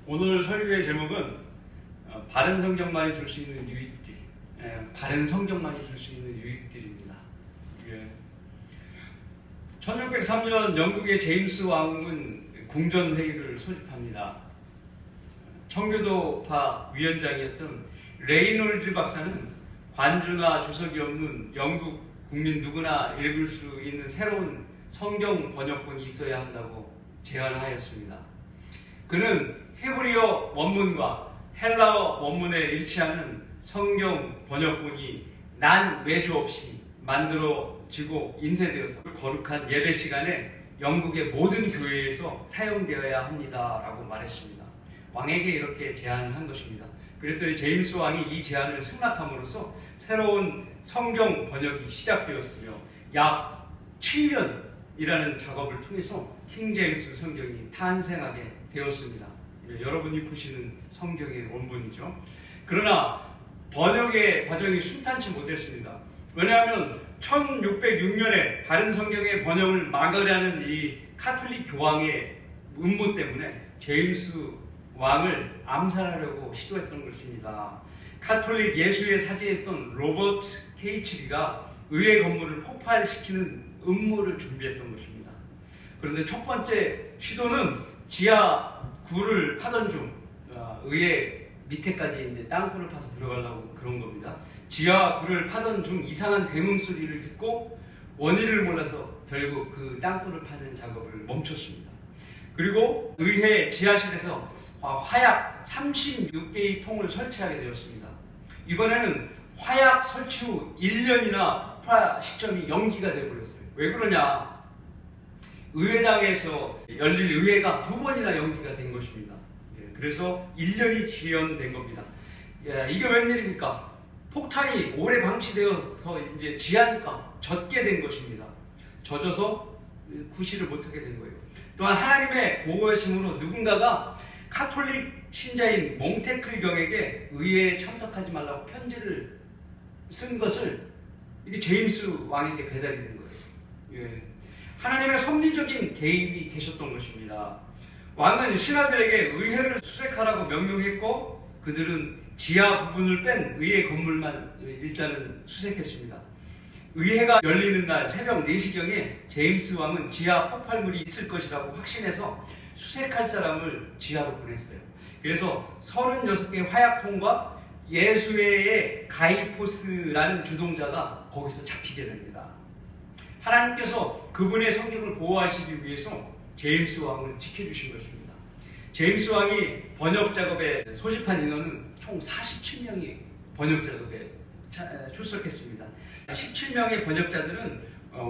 오늘 설교의 제목은 바른 성경만이 줄 수 있는 유익들, 바른 성경만이 줄 수 있는 유익들입니다. 1603년 영국의 제임스 왕은 궁전회의를 소집합니다. 청교도파 위원장이었던 레이놀즈 박사는 관주나 주석이 없는 영국 국민 누구나 읽을 수 있는 새로운 성경 번역본이 있어야 한다고 제안하였습니다. 그는 히브리어 원문과 헬라어 원문에 일치하는 성경 번역본이 난 외주 없이 만들어지고 인쇄되어서 거룩한 예배 시간에 영국의 모든 교회에서 사용되어야 합니다라고 말했습니다. 왕에게 이렇게 제안한 것입니다. 그랬더니 제임스 왕이 이 제안을 승낙함으로써 새로운 성경 번역이 시작되었으며 약 7년이라는 작업을 통해서 킹제임스 성경이 탄생하게 되었습니다. 여러분이 보시는 성경의 원본이죠. 그러나 번역의 과정이 순탄치 못했습니다. 왜냐하면 1606년에 바른 성경의 번역을 막으려는 이 카톨릭 교황의 음모 때문에 제임스 왕을 암살하려고 시도했던 것입니다. 카톨릭 예수의 사제였던 로버트 케이츠리가 의회 건물을 폭발시키는 음모를 준비했던 것입니다. 그런데 첫 번째 시도는 지하 굴을 파던 중 의회 밑에까지 이제 땅굴을 파서 들어가려고 그런 겁니다. 지하 굴을 파던 중 이상한 굉음 소리를 듣고 원인을 몰라서 결국 그 땅굴을 파는 작업을 멈췄습니다. 그리고 의회 지하실에서 화약 36개의 통을 설치하게 되었습니다. 이번에는 화약 설치 후 1년이나 폭파 시점이 연기가 되어버렸어요. 왜 그러냐? 의회당에서 열릴 의회가 2번이나 연기가 된 것입니다. 그래서 1년이 지연된 겁니다. 이게 웬일입니까? 폭탄이 오래 방치되어서 이제 지하니까 젖게 된 것입니다. 젖어서 구실을 못하게 된 거예요. 또한 하나님의 보호하심으로 누군가가 카톨릭 신자인 몽테클 경에게 의회에 참석하지 말라고 편지를 쓴 것을 이게 제임스 왕에게 배달이 된 거예요. 하나님의 섭리적인 개입이 계셨던 것입니다. 왕은 신하들에게 의회를 수색하라고 명령했고 그들은 지하 부분을 뺀 의회 건물만 일단은 수색했습니다. 의회가 열리는 날 새벽 4시경에 제임스 왕은 지하 폭발물이 있을 것이라고 확신해서 수색할 사람을 지하로 보냈어요. 그래서 36개의 화약통과 예수회의 가이포스라는 주동자가 거기서 잡히게 됩니다. 하나님께서 그분의 성경을 보호하시기 위해서 제임스 왕을 지켜주신 것입니다. 제임스 왕이 번역 작업에 소집한 인원은 총 47명이 번역 작업에 출석했습니다. 17명의 번역자들은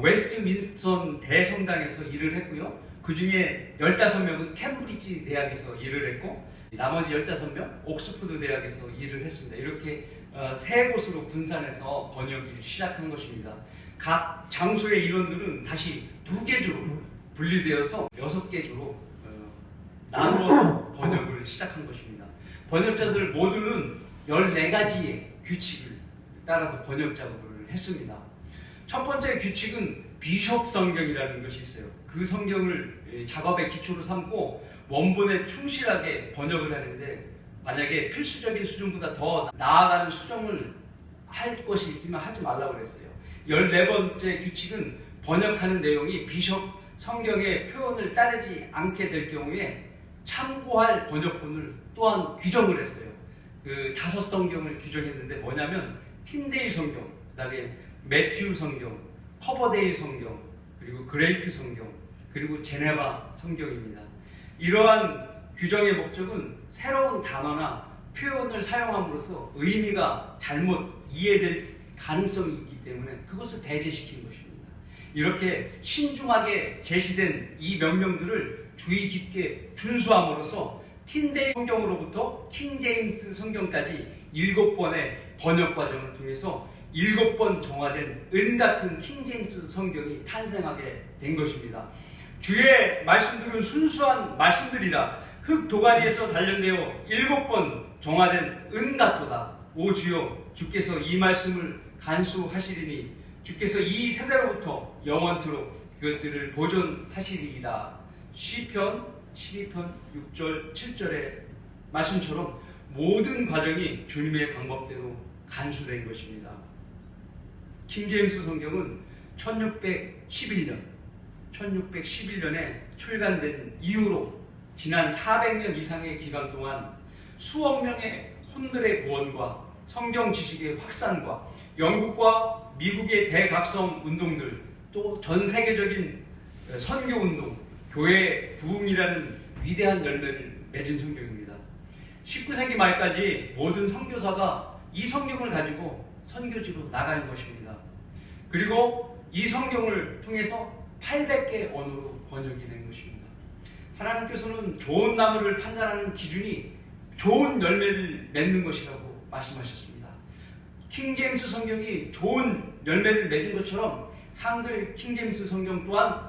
웨스트민스턴 대성당에서 일을 했고요. 그 중에 15명은 캠브리지 대학에서 일을 했고 나머지 15명 옥스퍼드 대학에서 일을 했습니다. 이렇게 세 곳으로 분산해서 번역을 시작한 것입니다. 각 장소의 인원들은 다시 2개 조로 분리되어서 6개 조로 나누어서 번역을 시작한 것입니다. 번역자들 모두는 14가지의 규칙을 따라서 번역 작업을 했습니다. 첫 번째 규칙은 비숍 성경이라는 것이 있어요. 그 성경을 작업의 기초로 삼고 원본에 충실하게 번역을 하는데 만약에 필수적인 수준보다 더 나아가는 수정을 할 것이 있으면 하지 말라고 그랬어요. 14번째 규칙은 번역하는 내용이 비숍 성경의 표현을 따르지 않게 될 경우에 참고할 번역본을 또한 규정을 했어요. 그 5성경을 규정했는데 뭐냐면 틴데이 성경, 그 다음에 매튜 성경, 커버데이 성경, 그리고 그레이트 성경, 그리고 제네바 성경입니다. 이러한 규정의 목적은 새로운 단어나 표현을 사용함으로써 의미가 잘못 이해될 가능성이 있기 때문에 그것을 배제시킨 것입니다. 이렇게 신중하게 제시된 이 명령들을 주의 깊게 준수함으로써 틴데이 성경으로부터 킹제임스 성경까지 7번의 번역 과정을 통해서 7번 정화된 은같은 킹제임스 성경이 탄생하게 된 것입니다. 주의 말씀들은 순수한 말씀들이라 흙 도가니에서 단련되어 7번 정화된 은같도다. 오 주여, 주께서 이 말씀을 간수하시리니 주께서 이 세대로부터 영원토록 그것들을 보존하시리이다. 시편 12편 6절 7절의 말씀처럼 모든 과정이 주님의 방법대로 간수된 것입니다. 킹제임스 성경은 1611년에 출간된 이후로 지난 400년 이상의 기간 동안 수억 명의 혼들의 구원과 성경 지식의 확산과 영국과 미국의 대각성 운동들, 또 전 세계적인 선교 운동, 교회 부흥이라는 위대한 열매를 맺은 성경입니다. 19세기 말까지 모든 선교사가 이 성경을 가지고 선교지로 나가는 것입니다. 그리고 이 성경을 통해서 800개 언어로 번역이 된 것입니다. 하나님께서는 좋은 나무를 판단하는 기준이 좋은 열매를 맺는 것이라고 말씀하셨습니다. 킹제임스 성경이 좋은 열매를 맺은 것처럼 한글 킹제임스 성경 또한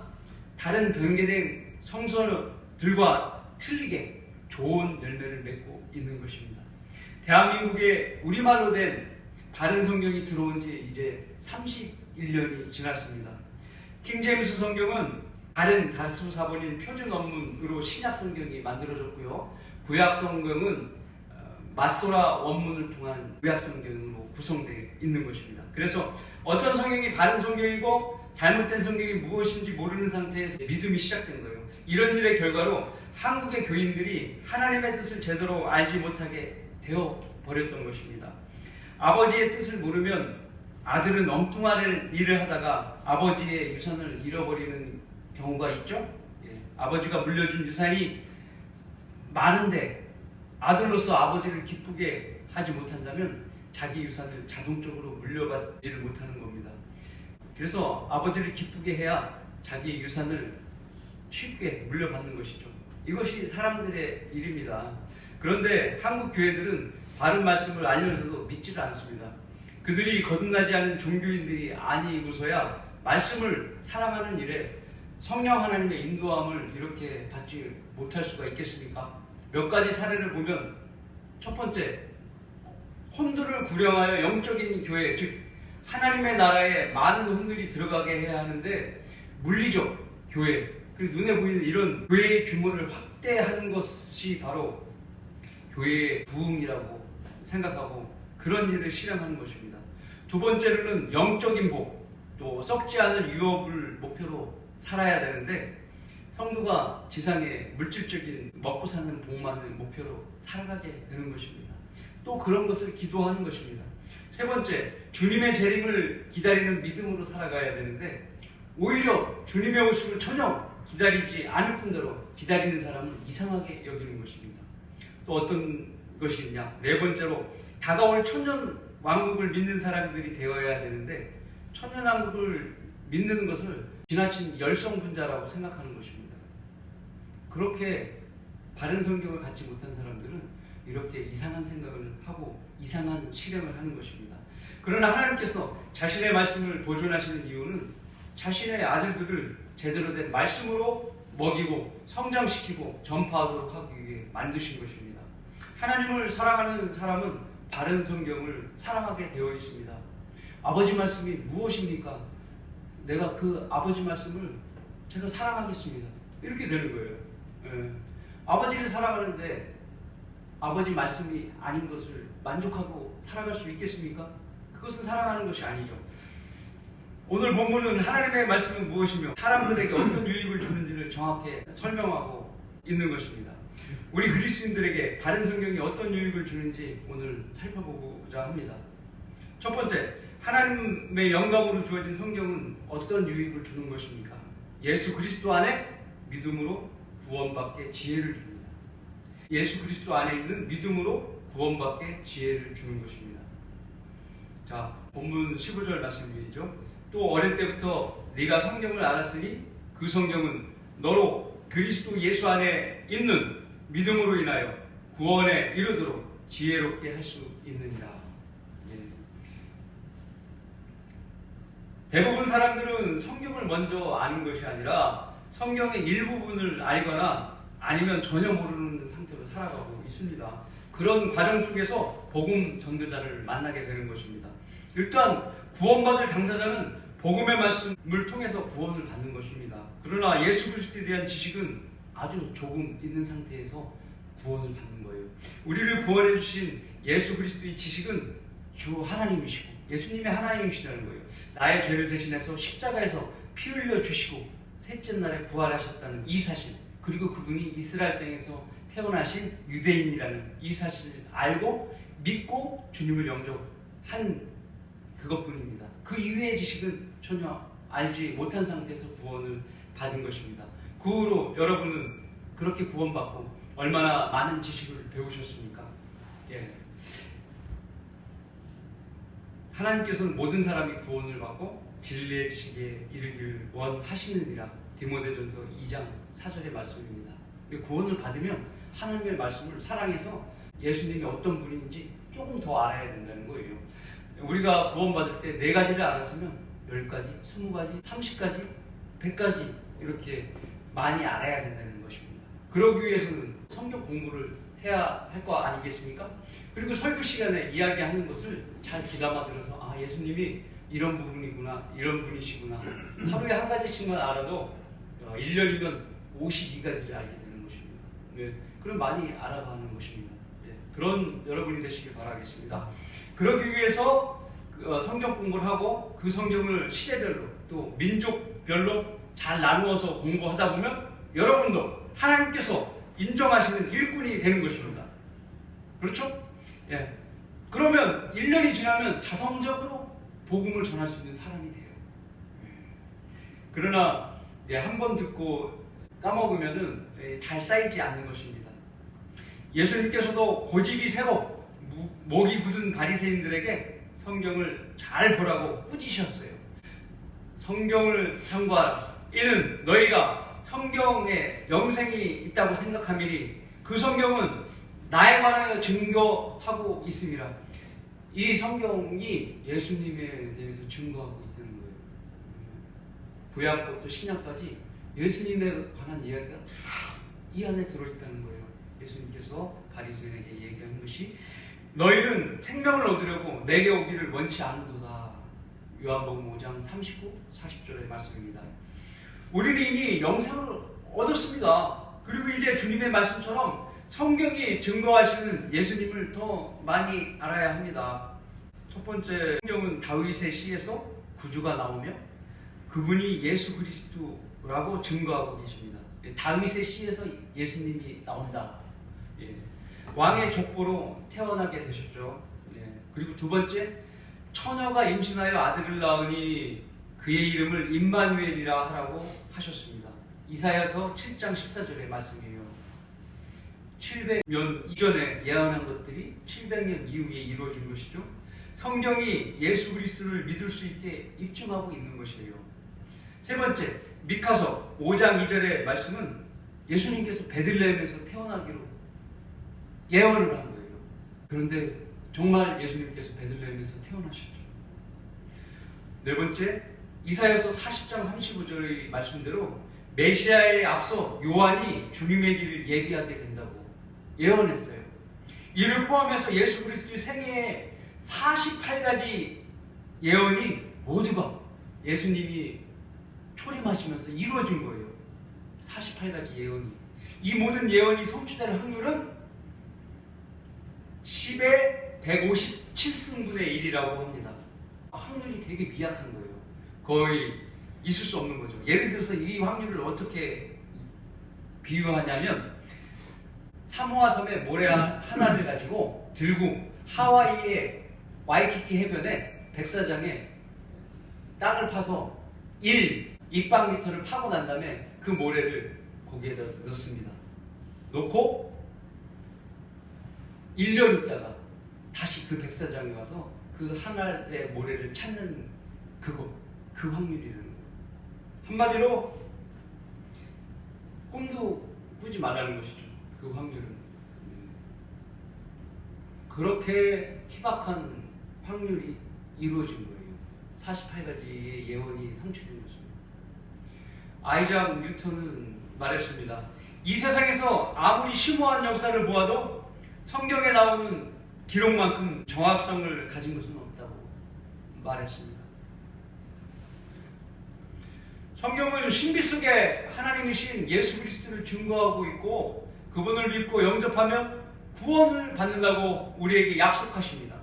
다른 변개된 성서들과 틀리게 좋은 열매를 맺고 있는 것입니다. 대한민국에 우리말로 된 바른 성경이 들어온 지 이제 31년이 지났습니다. 킹제임스 성경은 다른 다수 사본인 표준 원문으로 신약 성경이 만들어졌고요. 구약 성경은 마소라 원문을 통한 구약 성경으로 구성되어 있는 것입니다. 그래서 어떤 성경이 바른 성경이고 잘못된 성경이 무엇인지 모르는 상태에서 믿음이 시작된 거예요. 이런 일의 결과로 한국의 교인들이 하나님의 뜻을 제대로 알지 못하게 되어 버렸던 것입니다. 아버지의 뜻을 모르면 아들은 엉뚱한 일을 하다가 아버지의 유산을 잃어버리는 경우가 있죠. 아버지가 물려준 유산이 많은데 아들로서 아버지를 기쁘게 하지 못한다면 자기 유산을 자동적으로 물려받지를 못하는 겁니다. 그래서 아버지를 기쁘게 해야 자기 유산을 쉽게 물려받는 것이죠. 이것이 사람들의 일입니다. 그런데 한국 교회들은 바른 말씀을 알려줘도 믿지를 않습니다. 그들이 거듭나지 않은 종교인들이 아니고서야 말씀을 사랑하는 일에 성령 하나님의 인도함을 이렇게 받지 못할 수가 있겠습니까? 몇 가지 사례를 보면, 첫 번째, 혼들을 구령하여 영적인 교회, 즉 하나님의 나라에 많은 혼들이 들어가게 해야 하는데 물리적 교회, 그리고 눈에 보이는 이런 교회의 규모를 확대하는 것이 바로 교회의 부흥이라고 생각하고 그런 일을 실행하는 것입니다. 두 번째로는 영적인 복, 또 썩지 않을 유업을 목표로 살아야 되는데 성도가 지상에 물질적인 먹고 사는 복만을 목표로 살아가게 되는 것입니다. 또 그런 것을 기도하는 것입니다. 세 번째, 주님의 재림을 기다리는 믿음으로 살아가야 되는데 오히려 주님의 오심을 전혀 기다리지 않을 뿐더러 기다리는 사람은 이상하게 여기는 것입니다. 또 어떤 것이 있냐? 네 번째로, 다가올 천년 왕국을 믿는 사람들이 되어야 되는데 천년 왕국을 믿는 것을 지나친 열성분자라고 생각하는 것입니다. 그렇게 바른 성경을 갖지 못한 사람들은 이렇게 이상한 생각을 하고 이상한 실행을 하는 것입니다. 그러나 하나님께서 자신의 말씀을 보존하시는 이유는 자신의 아들들을 제대로 된 말씀으로 먹이고 성장시키고 전파하도록 하기 위해 만드신 것입니다. 하나님을 사랑하는 사람은 바른 성경을 사랑하게 되어 있습니다. 아버지 말씀이 무엇입니까? 내가 그 아버지 말씀을 제가 사랑하겠습니다. 이렇게 되는 거예요. 아버지를 사랑하는데 아버지 말씀이 아닌 것을 만족하고 살아갈 수 있겠습니까? 그것은 사랑하는 것이 아니죠. 오늘 본문은 하나님의 말씀은 무엇이며 사람들에게 어떤 유익을 주는지를 정확히 설명하고 있는 것입니다. 우리 그리스도인들에게 바른 성경이 어떤 유익을 주는지 오늘 살펴보고자 합니다. 첫 번째, 하나님의 영감으로 주어진 성경은 어떤 유익을 주는 것입니까? 예수 그리스도 안에 믿음으로 구원받게 지혜를 줍니다. 예수 그리스도 안에 있는 믿음으로 구원받게 지혜를 주는 것입니다. 자, 본문 15절 말씀이죠. 또 어릴 때부터 네가 성경을 알았으니 그 성경은 너로 그리스도 예수 안에 있는 믿음으로 인하여 구원에 이르도록 지혜롭게 할 수 있느니라. 대부분 사람들은 성경을 먼저 아는 것이 아니라 성경의 일부분을 알거나 아니면 전혀 모르는 상태로 살아가고 있습니다. 그런 과정 속에서 복음 전도자를 만나게 되는 것입니다. 일단 구원받을 당사자는 복음의 말씀을 통해서 구원을 받는 것입니다. 그러나 예수 그리스도에 대한 지식은 아주 조금 있는 상태에서 구원을 받는 거예요. 우리를 구원해 주신 예수 그리스도의 지식은 주 하나님이시고 예수님의 하나님이시라는 거예요. 나의 죄를 대신해서 십자가에서 피 흘려 주시고 셋째 날에 부활하셨다는 이 사실, 그리고 그분이 이스라엘 땅에서 태어나신 유대인이라는 이 사실을 알고 믿고 주님을 영접한 그것뿐입니다. 그 이외의 지식은 전혀 알지 못한 상태에서 구원을 받은 것입니다. 그 후로 여러분은 그렇게 구원받고 얼마나 많은 지식을 배우셨습니까? 예. 하나님께서는 모든 사람이 구원을 받고 진리의 지식에 이르기를 원하시느니라. 디모데전서 2장 4절의 말씀입니다. 구원을 받으면 하나님의 말씀을 사랑해서 예수님이 어떤 분인지 조금 더 알아야 된다는 거예요. 우리가 구원받을 때 4가지를 알았으면 10가지, 20가지, 30가지, 100가지 이렇게 많이 알아야 된다는 것입니다. 그러기 위해서는 성경 공부를 해야 할 거 아니겠습니까? 그리고 설교 시간에 이야기하는 것을 잘 귀담아 들어서 아, 예수님이 이런 부분이구나, 이런 분이시구나. 하루에 한 가지씩만 알아도 1년이면 52가지를 알게 되는 것입니다. 네, 그럼 많이 알아가는 것입니다. 네, 그런 여러분이 되시길 바라겠습니다. 그러기 위해서 성경 공부를 하고 그 성경을 시대별로 또 민족별로 잘 나누어서 공부하다 보면 여러분도 하나님께서 인정하시는 일꾼이 되는 것입니다. 그렇죠? 예. 그러면 1년이 지나면 자동적으로 복음을 전할 수 있는 사람이 돼요. 예. 그러나 한 번 듣고 까먹으면은 잘 쌓이지 않는 것입니다. 예수님께서도 고집이 세고 목이 굳은 바리새인들에게 성경을 잘 보라고 꾸짖으셨어요. 성경을 참고하라. 이는 너희가 성경에 영생이 있다고 생각함이니 그 성경은 나에 관하여 증거하고 있음이라. 이 성경이 예수님에 대해서 증거하고 있다는 거예요. 구약부터 신약까지 예수님에 관한 이야기가 다 이 안에 들어있다는 거예요. 예수님께서 바리새인에게 얘기한 것이 너희는 생명을 얻으려고 내게 오기를 원치 않는도다. 요한복음 5장 39, 40절의 말씀입니다. 우리는 이미 영생을 얻었습니다. 그리고 이제 주님의 말씀처럼 성경이 증거하시는 예수님을 더 많이 알아야 합니다. 첫 번째, 성경은 다윗의 시에서 구주가 나오며 그분이 예수 그리스도라고 증거하고 계십니다. 다윗의 시에서 예수님이 나온다. 예. 왕의 족보로 태어나게 되셨죠. 예. 그리고 두 번째, 처녀가 임신하여 아들을 낳으니 그의 이름을 임마누엘이라 하라고 하셨습니다. 이사야서 7장 14절의 말씀이에요. 700년 이전에 예언한 것들이 700년 이후에 이루어진 것이죠. 성경이 예수 그리스도를 믿을 수 있게 입증하고 있는 것이에요. 세 번째, 미카서 5장 2절의 말씀은 예수님께서 베들레헴에서 태어나기로 예언을 한 거예요. 그런데 정말 예수님께서 베들레헴에서 태어나셨죠. 네 번째, 이사야서 40장 35절의 말씀대로 메시아에 앞서 요한이 주님의 길을 예비하게 된다고 예언했어요. 이를 포함해서 예수 그리스도의 생애에 48가지 예언이 모두가 예수님이 초림하시면서 이루어진 거예요. 48가지 예언이. 이 모든 예언이 성취될 확률은 10의 157승분의 1이라고 합니다. 확률이 되게 미약한 거예요. 거의 있을 수 없는 거죠. 예를 들어서 이 확률을 어떻게 비유하냐면 사모아 섬의 모래 하나를 가지고 들고 하와이의 와이키키 해변에 백사장에 땅을 파서 1입방미터를 파고 난 다음에 그 모래를 거기에다 넣습니다. 넣고 1년 있다가 다시 그 백사장에 와서 그 하나의 모래를 찾는 그 확률이라는 거예요. 한마디로 꿈도 꾸지 말라는 것이죠. 그 확률은. 그렇게 희박한 확률이 이루어진 거예요. 48가지의 예언이 성취된 것입니다. 아이작 뉴턴은 말했습니다. 이 세상에서 아무리 심오한 역사를 보아도 성경에 나오는 기록만큼 정확성을 가진 것은 없다고 말했습니다. 성경은 신비 속에 하나님이신 예수 그리스도를 증거하고 있고 그분을 믿고 영접하면 구원을 받는다고 우리에게 약속하십니다.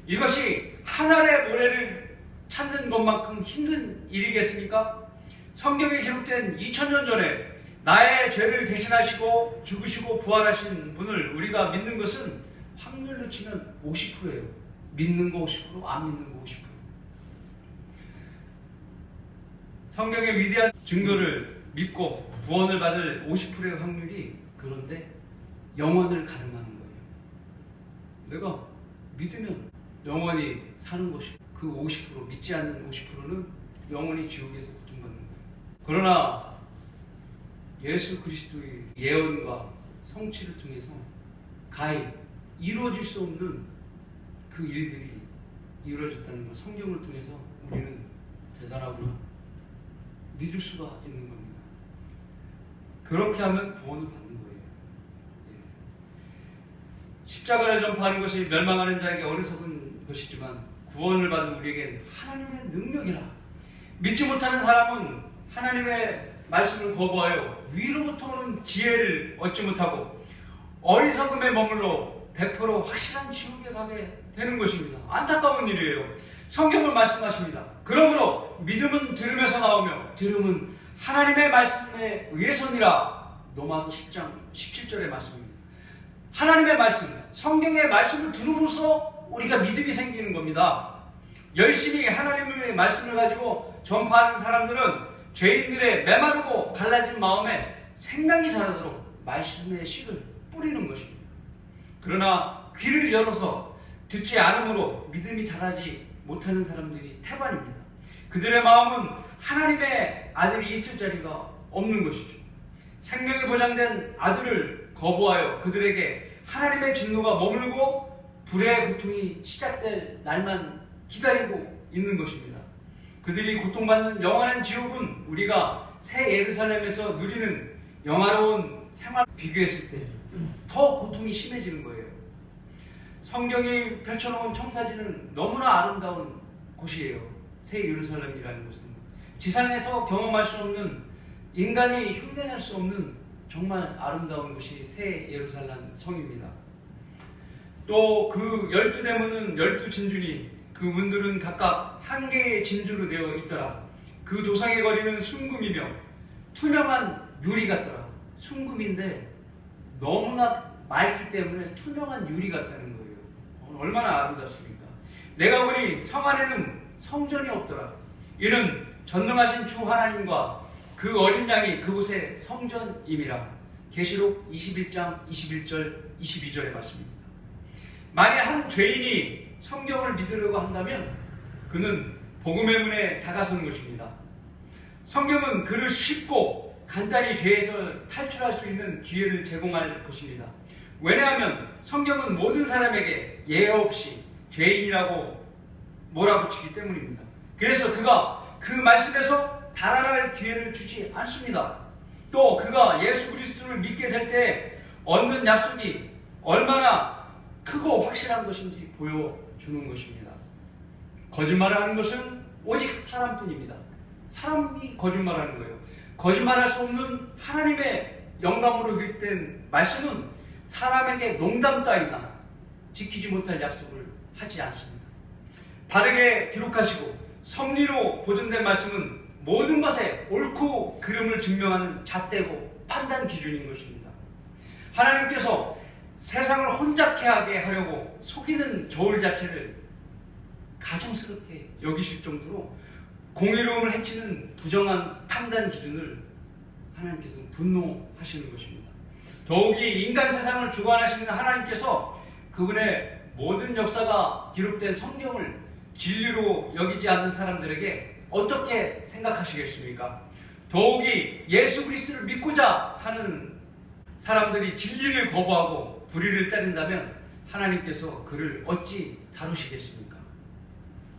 이것이 하늘의 모래를 찾는 것만큼 힘든 일이겠습니까? 성경에 기록된 2000년 전에 나의 죄를 대신하시고 죽으시고 부활하신 분을 우리가 믿는 것은 확률로 치면 50%예요. 믿는 거 50%, 안 믿는 거 50%. 성경의 위대한 증거를 믿고 구원을 받을 50%의 확률이, 그런데 영원을 가름하는 거예요. 내가 믿으면 영원히 사는 것이고, 그 50%, 믿지 않는 50%는 영원히 지옥에서 고통받는 거예요. 그러나 예수 그리스도의 예언과 성취를 통해서 가히 이루어질 수 없는 그 일들이 이루어졌다는 것, 성경을 통해서 우리는 대단하구나 믿을 수가 있는 겁니다. 그렇게 하면 구원을 받는 거예요. 십자가를 전파하는 것이 멸망하는 자에게 어리석은 것이지만 구원을 받은 우리에겐 하나님의 능력이라. 믿지 못하는 사람은 하나님의 말씀을 거부하여 위로부터 오는 지혜를 얻지 못하고 어리석음에 머물러 100% 확실한 지옥에 가게 되는 것입니다. 안타까운 일이에요. 성경을 말씀하십니다. 그러므로 믿음은 들음에서 나오며 들음은 하나님의 말씀에 의해서니라. 로마서 10장 17절의 말씀입니다. 하나님의 말씀, 성경의 말씀을 들음으로써 우리가 믿음이 생기는 겁니다. 열심히 하나님의 말씀을 가지고 전파하는 사람들은 죄인들의 메마르고 갈라진 마음에 생명이 자라도록 말씀의 씨를 뿌리는 것입니다. 그러나 귀를 열어서 듣지 않으므로 믿음이 자라지 못하는 사람들이 태반입니다. 그들의 마음은 하나님의 아들이 있을 자리가 없는 것이죠. 생명이 보장된 아들을 거부하여 그들에게 하나님의 진노가 머물고 불의 고통이 시작될 날만 기다리고 있는 것입니다. 그들이 고통받는 영원한 지옥은 우리가 새 예루살렘에서 누리는 영화로운 생활 비교했을 때 더 고통이 심해지는 거예요. 성경이 펼쳐놓은 청사진은 너무나 아름다운 곳이에요. 새 예루살렘이라는 곳은 지상에서 경험할 수 없는, 인간이 흉내낼 수 없는 정말 아름다운 곳이 새 예루살렘 성입니다. 또 그 12대문은 12진주니 그 문들은 각각 한 개의 진주로 되어 있더라. 그 도상의 거리는 순금이며 투명한 유리 같더라. 순금인데 너무나 맑기 때문에 투명한 유리 같다는 거예요. 얼마나 아름답습니까? 내가 보니 성 안에는 성전이 없더라. 이는 전능하신 주 하나님과 그 어린 양이 그곳의 성전임이라. 계시록 21장 21절 22절의 말씀입니다. 만일 한 죄인이 성경을 믿으려고 한다면 그는 복음의 문에 다가서는 것입니다. 성경은 그를 쉽고 간단히 죄에서 탈출할 수 있는 기회를 제공할 것입니다. 왜냐하면 성경은 모든 사람에게 예외 없이 죄인이라고 몰아붙이기 때문입니다. 그래서 그가 그 말씀에서 달아날 기회를 주지 않습니다. 또 그가 예수 그리스도를 믿게 될 때 얻는 약속이 얼마나 크고 확실한 것인지 보여주는 것입니다. 거짓말을 하는 것은 오직 사람뿐입니다. 사람이 거짓말하는 거예요. 거짓말할 수 없는 하나님의 영감으로 기록된 말씀은 사람에게 농담 따위나 지키지 못할 약속을 하지 않습니다. 바르게 기록하시고 섭리로 보존된 말씀은 모든 것에 옳고 그름을 증명하는 잣대고 판단 기준인 것입니다. 하나님께서 세상을 혼잡케 하게 하려고 속이는 저울 자체를 가정스럽게 여기실 정도로 공의로움을 해치는 부정한 판단 기준을 하나님께서는 분노하시는 것입니다. 더욱이 인간 세상을 주관하시는 하나님께서 그분의 모든 역사가 기록된 성경을 진리로 여기지 않는 사람들에게 어떻게 생각하시겠습니까? 더욱이 예수 그리스도를 믿고자 하는 사람들이 진리를 거부하고 불의를 따른다면 하나님께서 그를 어찌 다루시겠습니까?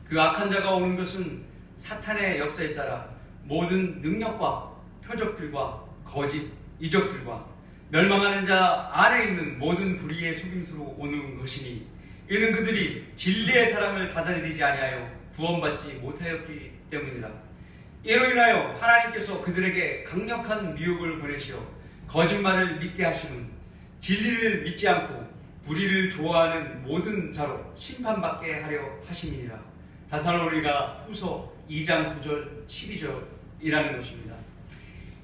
그 악한 자가 오는 것은 사탄의 역사에 따라 모든 능력과 표적들과 거짓 이적들과 멸망하는 자 안에 있는 모든 불의의 속임수로 오는 것이니 이는 그들이 진리의 사랑을 받아들이지 아니하여 구원받지 못하였기 때문이라. 이로 인하여 하나님께서 그들에게 강력한 미혹을 보내시어 거짓말을 믿게 하심은 진리를 믿지 않고 불의를 좋아하는 모든 자로 심판받게 하려 하심이니라. 데살로니가 후서 2장 9절 12절이라는 것입니다.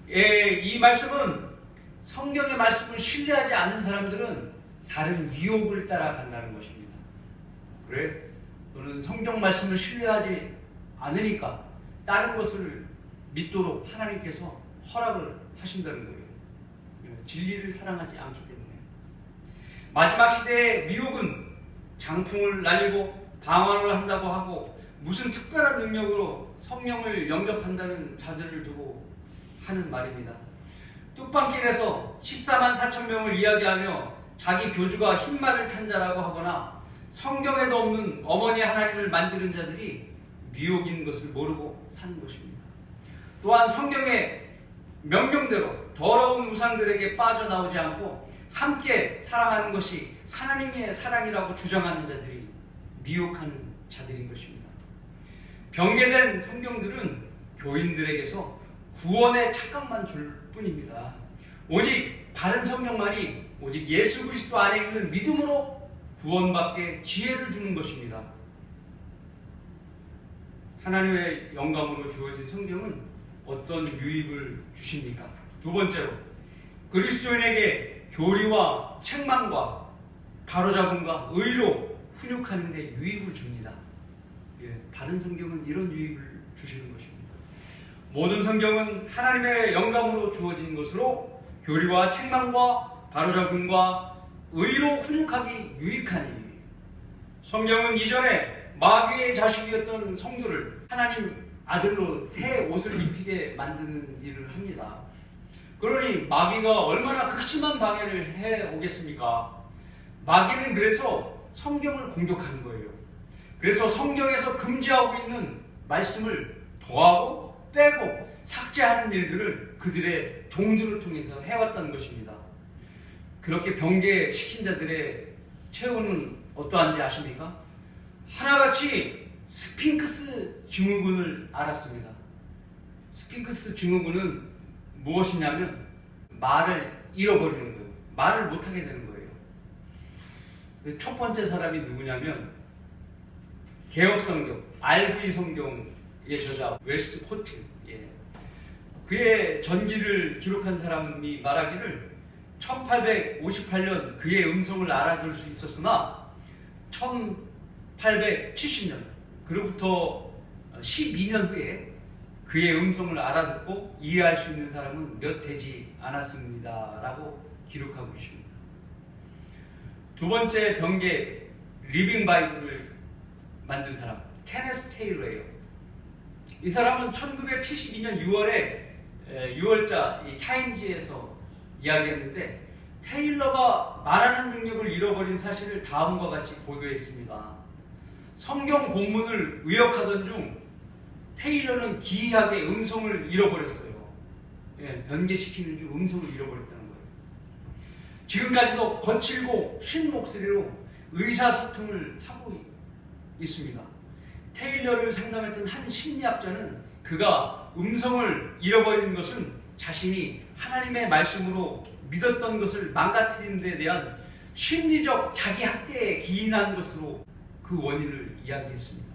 이 말씀은 성경의 말씀을 신뢰하지 않는 사람들은 다른 미혹을 따라간다는 것입니다. 그래? 너는 성경 말씀을 신뢰하지 않으니까 다른 것을 믿도록 하나님께서 허락을 하신다는 거예요. 진리를 사랑하지 않기 때문에. 마지막 시대의 미혹은 장풍을 날리고 방언을 한다고 하고 무슨 특별한 능력으로 성령을 영접한다는 자들을 두고 하는 말입니다. 뚝방길에서 14만 4천 명을 이야기하며 자기 교주가 흰말을 탄 자라고 하거나 성경에도 없는 어머니 하나님을 만드는 자들이 미혹인 것을 모르고 사는 것입니다. 또한 성경의 명령대로 더러운 우상들에게 빠져나오지 않고 함께 사랑하는 것이 하나님의 사랑이라고 주장하는 자들이 미혹하는 자들인 것입니다. 병개된 성경들은 교인들에게서 구원의 착각만 줄 뿐입니다. 오직 바른 성경만이 오직 예수 그리스도 안에 있는 믿음으로 구원받게 지혜를 주는 것입니다. 하나님의 영감으로 주어진 성경은 어떤 유익을 주십니까? 두 번째로 그리스도인에게 교리와 책망과 바로잡음과 의로 훈육하는 데 유익을 줍니다. 바른 성경은 이런 유익을 주시는 것입니다. 모든 성경은 하나님의 영감으로 주어진 것으로 교리와 책망과 바로잡음과 의로 훈육하기 유익하니 성경은 이전에 마귀의 자식이었던 성도를 하나님 아들로 새 옷을 입히게 만드는 일을 합니다. 그러니 마귀가 얼마나 극심한 방해를 해오겠습니까? 마귀는 그래서 성경을 공격하는 거예요. 그래서 성경에서 금지하고 있는 말씀을 더하고 빼고 삭제하는 일들을 그들의 종들을 통해서 해왔다는 것입니다. 그렇게 병개시킨 자들의 최후는 어떠한지 아십니까? 하나같이 스핑크스 증후군을 앓았습니다. 스핑크스 증후군은 무엇이냐면 말을 잃어버리는 거예요. 말을 못하게 되는 거예요. 첫 번째 사람이 누구냐면 개혁성경, RV 성경의 저자 웨스트 코트. 그의 전기를 기록한 사람이 말하기를 1858년 그의 음성을 알아들 수 있었으나 1870년 그로부터 12년 후에 그의 음성을 알아듣고 이해할 수 있는 사람은 몇 되지 않았습니다 라고 기록하고 있습니다. 두 번째 병개 리빙 바이블을 만든 사람 케네스 테일러예요. 이 사람은 1972년 6월자 이 타임지에서 이야기했는데 테일러가 말하는 능력을 잃어버린 사실을 다음과 같이 보도했습니다. 성경 본문을 의역하던 중 테일러는 기이하게 음성을 잃어버렸어요. 변개시키는 중 음성을 잃어버렸다는 거예요. 지금까지도 거칠고 쉰 목소리로 의사소통을 하고 있습니다. 테일러를 상담했던 한 심리학자는 그가 음성을 잃어버리는 것은 자신이 하나님의 말씀으로 믿었던 것을 망가뜨리는 데 대한 심리적 자기 학대에 기인한 것으로 그 원인을 이야기했습니다.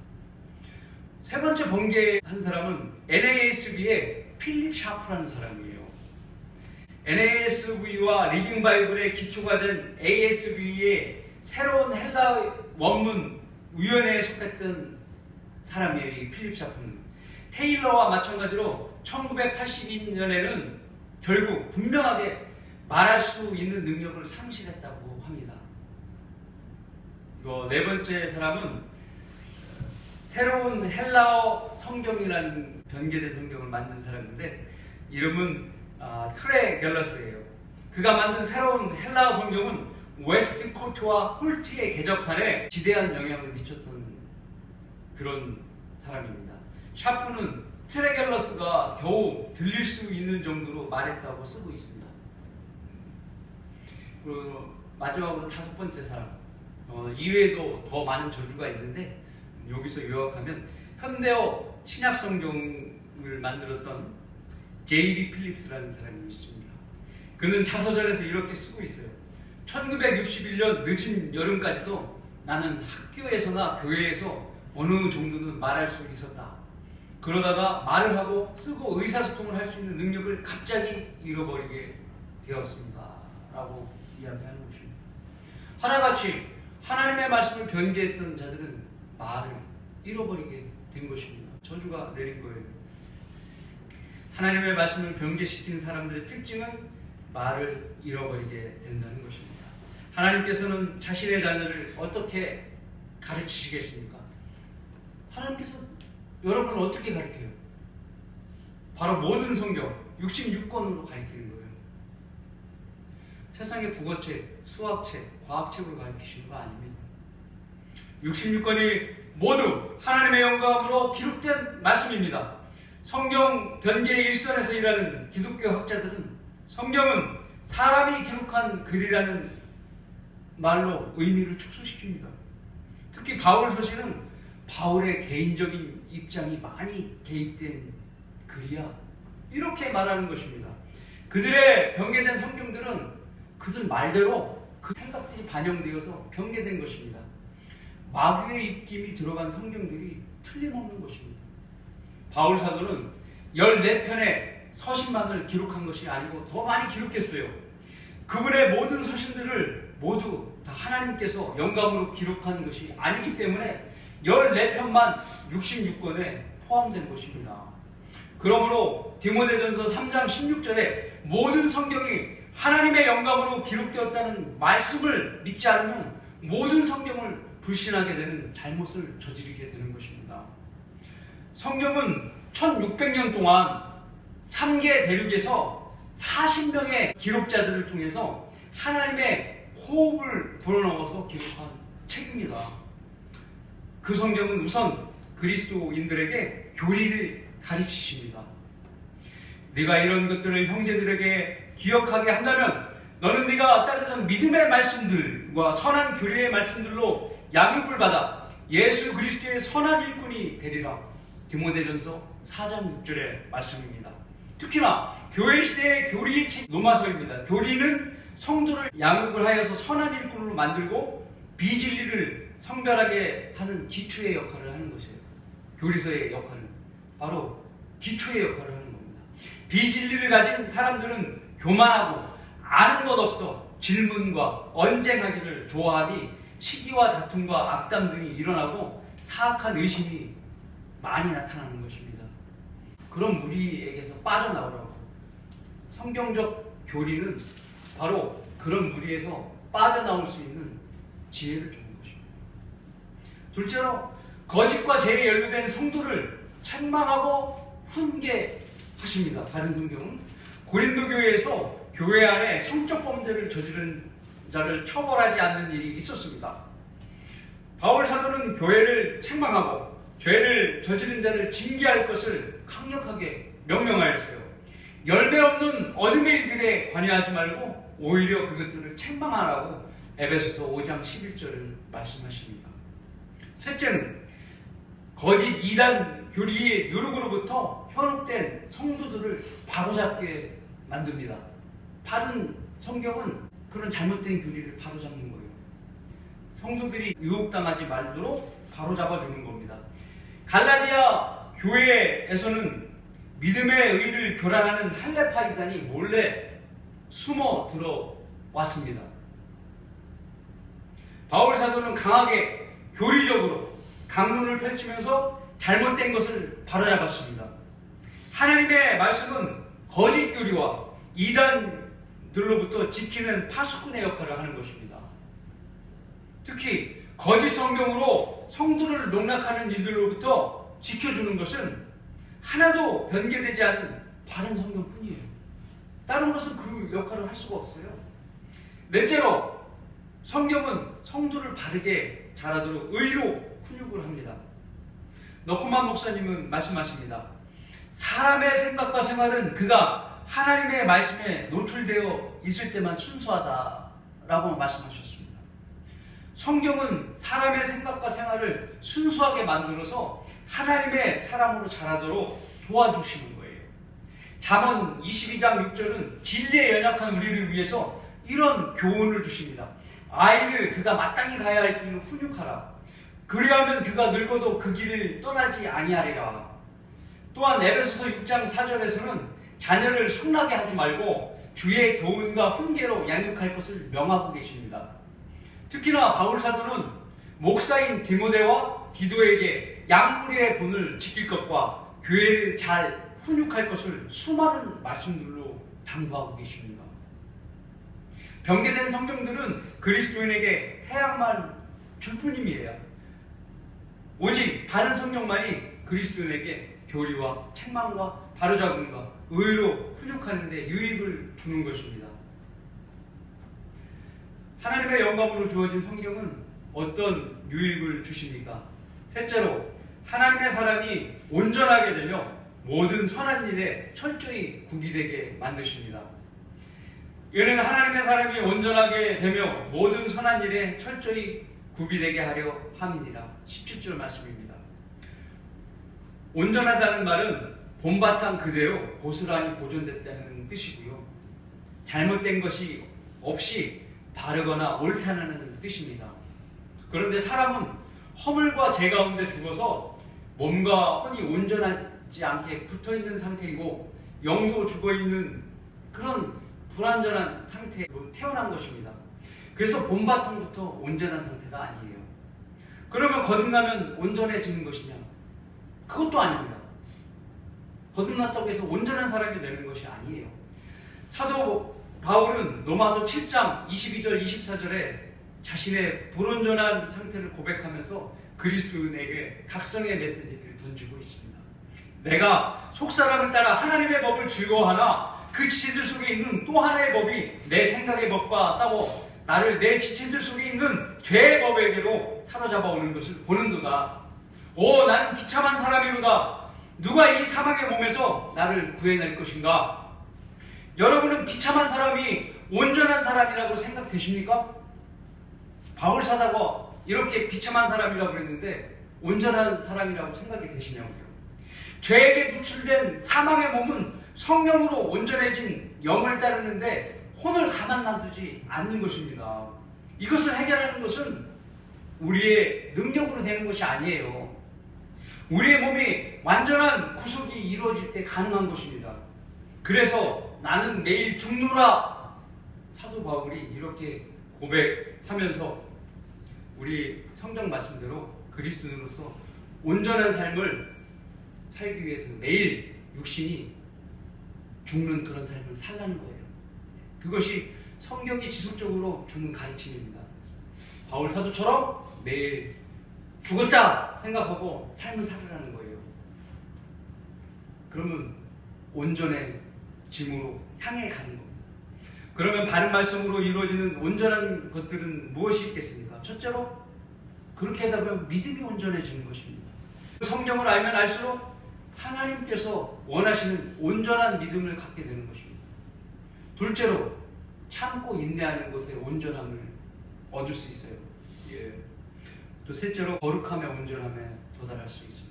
세 번째 번개한 사람은 NASB의 필립 샤프라는 사람이에요. NASB와 리빙 바이블의 기초가 된 ASB의 새로운 헬라 원문 위원회에 속했던 사람이에요. 이 필립 샤프는 테일러와 마찬가지로 1982년에는 결국 분명하게 말할 수 있는 능력을 상실했다고 합니다. 네 번째 사람은 새로운 헬라어 성경이라는 변개된 성경을 만든 사람인데 이름은 트레 갤러스예요. 그가 만든 새로운 헬라어 성경은 웨스트코트와 홀트의 개정판에 지대한 영향을 미쳤던 그런 사람입니다. 샤프는 트레 갤러스가 겨우 들릴 수 있는 정도로 말했다고 쓰고 있습니다. 그리고 마지막으로 다섯 번째 사람, 이외에도 더 많은 저주가 있는데 여기서 요약하면 현대어 신약성경을 만들었던 J.B. 필립스라는 사람이 있습니다. 그는 자서전에서 이렇게 쓰고 있어요. 1961년 늦은 여름까지도 나는 학교에서나 교회에서 어느 정도는 말할 수 있었다. 그러다가 말을 하고 쓰고 의사소통을 할 수 있는 능력을 갑자기 잃어버리게 되었습니다. 라고 이야기하는 것입니다. 하나같이 하나님의 말씀을 변개했던 자들은 말을 잃어버리게 된 것입니다. 저주가 내린 거예요. 하나님의 말씀을 변개시킨 사람들의 특징은 말을 잃어버리게 된다는 것입니다. 하나님께서는 자신의 자녀를 어떻게 가르치시겠습니까? 하나님께서 여러분을 어떻게 가르쳐요? 바로 모든 성경 66권으로 가르치는 거예요. 세상의 국어책, 수학책, 과학책으로 가르치시는 거 아닙니다. 66권이 모두 하나님의 영감으로 기록된 말씀입니다. 성경 변개의 일선에서 일하는 기독교 학자들은 성경은 사람이 기록한 글이라는 말로 의미를 축소시킵니다. 특히 바울 서신은 바울의 개인적인 입장이 많이 개입된 글이야. 이렇게 말하는 것입니다. 그들의 변개된 성경들은 그들 말대로 그 생각들이 반영되어서 변개된 것입니다. 마귀의 입김이 들어간 성경들이 틀림없는 것입니다. 바울 사도는 14편의 서신만을 기록한 것이 아니고 더 많이 기록했어요. 그분의 모든 서신들을 모두 다 하나님께서 영감으로 기록한 것이 아니기 때문에 14편만 66권에 포함된 것입니다. 그러므로 디모데전서 3장 16절에 모든 성경이 하나님의 영감으로 기록되었다는 말씀을 믿지 않으면 모든 성경을 불신하게 되는 잘못을 저지르게 되는 것입니다. 성경은 1600년 동안 3개 대륙에서 40명의 기록자들을 통해서 하나님의 호흡을 불어넣어서 기록한 책입니다. 그 성경은 우선 그리스도인들에게 교리를 가르치십니다. 네가 이런 것들을 형제들에게 기억하게 한다면 너는 네가 따르던 믿음의 말씀들과 선한 교리의 말씀들로 양육을 받아 예수 그리스도의 선한 일꾼이 되리라. 디모데전서 4장 6절의 말씀입니다. 특히나 교회 시대의 교리의 책 로마서입니다. 교리는 성도를 양육을 하여서 선한 일꾼으로 만들고 비진리를 성별하게 하는 기초의 역할을 하는 것이에요. 교리서의 역할은 바로 기초의 역할을 하는 겁니다. 비진리를 가진 사람들은 교만하고 아는 것 없어 질문과 언쟁하기를 좋아하니 시기와 다툼과 악담 등이 일어나고 사악한 의심이 많이 나타나는 것입니다. 그런 무리에게서 빠져나오라고. 성경적 교리는 바로 그런 무리에서 빠져나올 수 있는 지혜를 주는 것입니다. 둘째로 거짓과 죄에 연루된 성도를 책망하고 훈계하십니다. 다른 성경은 고린도 교회에서 교회 안에 성적 범죄를 저지른 자를 처벌하지 않는 일이 있었습니다. 바울 사도는 교회를 책망하고 죄를 저지른 자를 징계할 것을 강력하게 명령하였어요. 열매 없는 어둠의 일들에 관여하지 말고 오히려 그것들을 책망하라고 에베소서 5장 11절을 말씀하십니다. 셋째는 거짓 이단 교리의 누룩으로부터 현혹된 성도들을 바로잡게 만듭니다. 바른 성경은 그런 잘못된 교리를 바로잡는 거예요. 성도들이 유혹당하지 말도록 바로잡아주는 겁니다. 갈라디아 교회에서는 믿음의 의를 교란하는 할레파 이단이 몰래 숨어 들어왔습니다. 바울 사도는 강하게 교리적으로 강론을 펼치면서 잘못된 것을 바로잡았습니다. 하나님의 말씀은 거짓 교리와 이단들로부터 지키는 파수꾼의 역할을 하는 것입니다. 특히 거짓 성경으로 성도를 농락하는 이들로부터 지켜주는 것은 하나도 변개되지 않은 바른 성경뿐이에요. 다른 것은 그 역할을 할 수가 없어요. 넷째로 성경은 성도를 바르게 자라도록 의로 훈육을 합니다. 너코만 목사님은 말씀하십니다. 사람의 생각과 생활은 그가 하나님의 말씀에 노출되어 있을 때만 순수하다라고 말씀하셨습니다. 성경은 사람의 생각과 생활을 순수하게 만들어서 하나님의 사람으로 자라도록 도와주시는 거예요. 잠언 22장 6절은 진리에 연약한 우리를 위해서 이런 교훈을 주십니다. 아이를 그가 마땅히 가야 할 길로 훈육하라. 그리하면 그가 늙어도 그 길을 떠나지 아니하리라. 또한 에베소서 6장 4절에서는 자녀를 성나게 하지 말고 주의 교훈과 훈계로 양육할 것을 명하고 계십니다. 특히나 바울 사도는 목사인 디모데와 디도에게 양무리의 본을 지킬 것과 교회를 잘 훈육할 것을 수많은 말씀들로 당부하고 계십니다. 병개된 성경들은 그리스도인에게 해양만 줄 뿐임이에요. 오직 바른 성경만이 그리스도인에게 교리와 책망과 바로잡음과 의로 훈육하는 데 유익을 주는 것입니다. 하나님의 영감으로 주어진 성경은 어떤 유익을 주십니까? 셋째로, 하나님의 사람이 온전하게 되며 모든 선한 일에 철저히 구비되게 만드십니다. 이는 하나님의 사람이 온전하게 되며 모든 선한 일에 철저히 구비되게 하려 함이니라. 17절 말씀입니다. 온전하다는 말은 본바탕 그대로 고스란히 보존됐다는 뜻이고요. 잘못된 것이 없이 바르거나 옳다는 뜻입니다. 그런데 사람은 허물과 죄 가운데 죽어서 몸과 혼이 온전하지 않게 붙어있는 상태이고 영도 죽어있는 그런 불완전한 상태로 태어난 것입니다. 그래서 본바탕부터 온전한 상태가 아니에요. 그러면 거듭나면 온전해지는 것이냐? 그것도 아닙니다. 거듭났다고 해서 온전한 사람이 되는 것이 아니에요. 사도 바울은 로마서 7장 22절 24절에 자신의 불온전한 상태를 고백하면서 그리스도인에게 각성의 메시지를 던지고 있습니다. 내가 속사람을 따라 하나님의 법을 즐거워하나 그 지체들 속에 있는 또 하나의 법이 내 생각의 법과 싸워 나를 내 지체들 속에 있는 죄의 법에게로 사로잡아 오는 것을 보는도다. 오, 나는 비참한 사람이로다. 누가 이 사망의 몸에서 나를 구해낼 것인가? 여러분은 비참한 사람이 온전한 사람이라고 생각되십니까? 바울 사도가 이렇게 비참한 사람이라고 그랬는데 온전한 사람이라고 생각이 되시냐고요? 죄에게 노출된 사망의 몸은 성령으로 온전해진 영을 따르는데 혼을 가만 놔두지 않는 것입니다. 이것을 해결하는 것은 우리의 능력으로 되는 것이 아니에요. 우리의 몸이 완전한 구속이 이루어질 때 가능한 것입니다. 그래서 나는 내일 죽노라. 사도 바울이 이렇게 고백하면서 우리 성경 말씀대로 그리스도인으로서 온전한 삶을 살기 위해서 매일 육신이 죽는 그런 삶을 살라는 거예요. 그것이 성경이 지속적으로 주는 가르침입니다. 바울 사도처럼 매일 죽었다 생각하고 삶을 살으라는 거예요. 그러면 온전해짐으로 향해 가는 겁니다. 그러면 바른 말씀으로 이루어지는 온전한 것들은 무엇이 있겠습니까? 첫째로 그렇게 하다 보면 믿음이 온전해지는 것입니다. 성경을 알면 알수록 하나님께서 원하시는 온전한 믿음을 갖게 되는 것입니다. 둘째로 참고 인내하는 것에 온전함을 얻을 수 있어요. 또 셋째로 거룩함에 온전함에 도달할 수 있습니다.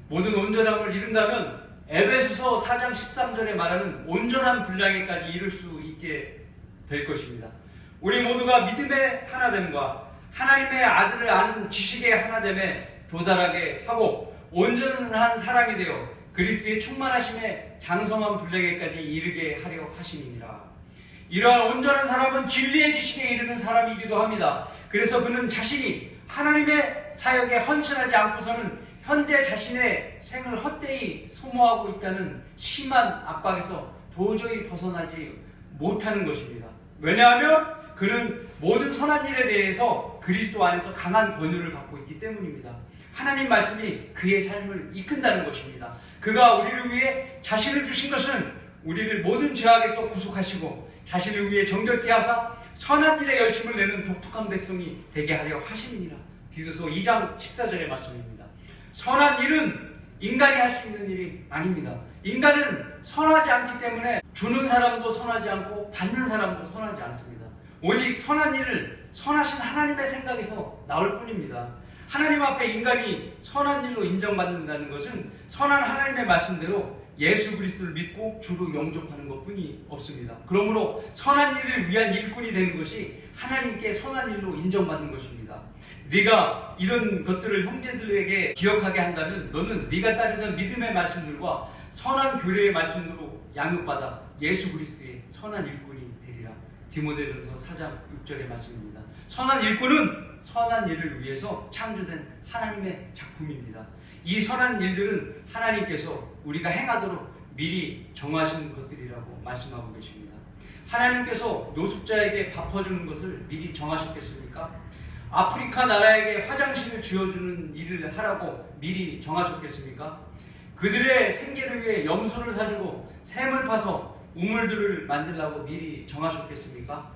모든 온전함을 이룬다면 에베소서 4장 13절에 말하는 온전한 분량에까지 이룰 수 있게 될 것입니다. 우리 모두가 믿음의 하나됨과 하나님의 아들을 아는 지식의 하나됨에 도달하게 하고 온전한 사람이 되어 그리스도의 충만하심에 장성한 분량에까지 이르게 하려 하심이니라. 이러한 온전한 사람은 진리의 지식에 이르는 사람이기도 합니다. 그래서 그는 자신이 하나님의 사역에 헌신하지 않고서는 현재 자신의 생을 헛되이 소모하고 있다는 심한 압박에서 도저히 벗어나지 못하는 것입니다. 왜냐하면 그는 모든 선한 일에 대해서 그리스도 안에서 강한 권유를 받고 있기 때문입니다. 하나님 말씀이 그의 삶을 이끈다는 것입니다. 그가 우리를 위해 자신을 주신 것은 우리를 모든 죄악에서 구속하시고 자신을 위해 정결케 하사 선한 일에 열심을 내는 독특한 백성이 되게 하려 하심이니라. 디도서 2장 14절의 말씀입니다. 선한 일은 인간이 할 수 있는 일이 아닙니다. 인간은 선하지 않기 때문에 주는 사람도 선하지 않고 받는 사람도 선하지 않습니다. 오직 선한 일을 선하신 하나님의 생각에서 나올 뿐입니다. 하나님 앞에 인간이 선한 일로 인정받는다는 것은 선한 하나님의 말씀대로 예수 그리스도를 믿고 주로 영접하는 것뿐이 없습니다. 그러므로 선한 일을 위한 일꾼이 되는 것이 하나님께 선한 일로 인정받는 것입니다. 네가 이런 것들을 형제들에게 기억하게 한다면 너는 네가 따르는 믿음의 말씀들과 선한 교례의 말씀으로 양육받아 예수 그리스도의 선한 일꾼이 되리라. 디모데전서 4장 6절의 말씀입니다. 선한 일꾼은 선한 일을 위해서 창조된 하나님의 작품입니다. 이 선한 일들은 하나님께서 우리가 행하도록 미리 정하신 것들이라고 말씀하고 계십니다. 하나님께서 노숙자에게 밥 퍼주는 것을 미리 정하셨겠습니까? 아프리카 나라에게 화장실을 지어주는 일을 하라고 미리 정하셨겠습니까? 그들의 생계를 위해 염소를 사주고 샘을 파서 우물들을 만들라고 미리 정하셨겠습니까?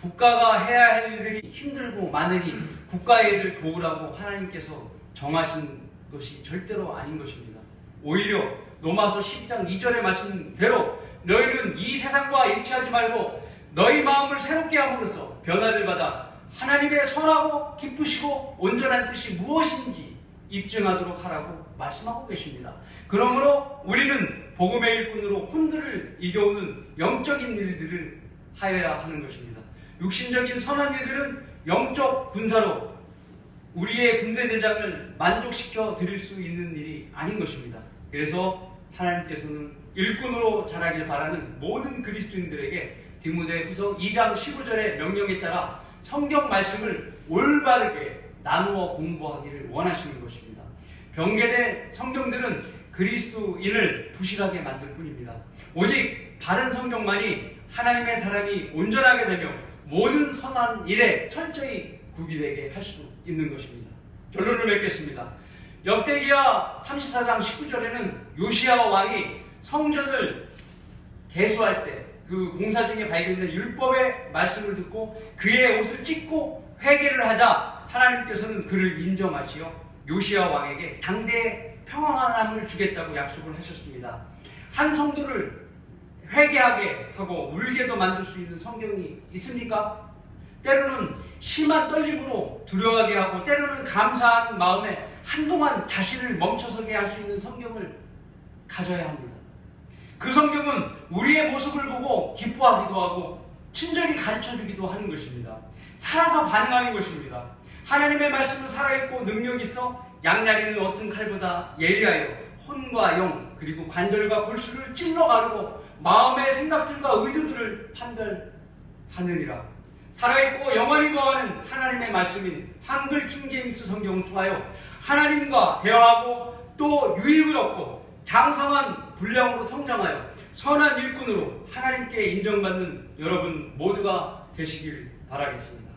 국가가 해야 할 일들이 힘들고 많으니 국가의 일을 도우라고 하나님께서 정하신 것이 절대로 아닌 것입니다. 오히려 로마서 12장 2절의 말씀대로 너희는 이 세상과 일치하지 말고 너희 마음을 새롭게 함으로써 변화를 받아 하나님의 선하고 기쁘시고 온전한 뜻이 무엇인지 입증하도록 하라고 말씀하고 계십니다. 그러므로 우리는 복음의 일꾼으로 혼들을 이겨오는 영적인 일들을 하여야 하는 것입니다. 육신적인 선한 일들은 영적 군사로 우리의 군대 대장을 만족시켜 드릴 수 있는 일이 아닌 것입니다. 그래서 하나님께서는 일꾼으로 자라길 바라는 모든 그리스도인들에게 디모데후서 2장 15절의 명령에 따라 성경 말씀을 올바르게 나누어 공부하기를 원하시는 것입니다. 병개된 성경들은 그리스도인을 부실하게 만들 뿐입니다. 오직 바른 성경만이 하나님의 사람이 온전하게 되며 모든 선한 일에 철저히 구비되게 할 수 있는 것입니다. 결론을 맺겠습니다. 역대기야 34장 19절에는 요시야 왕이 성전을 개수할 때 그 공사 중에 발견된 율법의 말씀을 듣고 그의 옷을 찢고 회개를 하자 하나님께서는 그를 인정하시어 요시야 왕에게 당대의 평안함을 주겠다고 약속을 하셨습니다. 한 성도를 회개하게 하고 울게도 만들 수 있는 성경이 있습니까? 때로는 심한 떨림으로 두려워하게 하고 때로는 감사한 마음에 한동안 자신을 멈춰서게 할 수 있는 성경을 가져야 합니다. 그 성경은 우리의 모습을 보고 기뻐하기도 하고 친절히 가르쳐주기도 하는 것입니다. 살아서 반응하는 것입니다. 하나님의 말씀은 살아있고 능력이 있어 양날이는 어떤 칼보다 예리하여 혼과 영 그리고 관절과 골수를 찔러 가르고 마음의 생각들과 의도들을 판별하느니라. 살아있고 영원히 거하는 하나님의 말씀인 한글 킹제임스 성경을 통하여 하나님과 대화하고 또 유익을 얻고 장성한 분량으로 성장하여 선한 일꾼으로 하나님께 인정받는 여러분 모두가 되시길 바라겠습니다.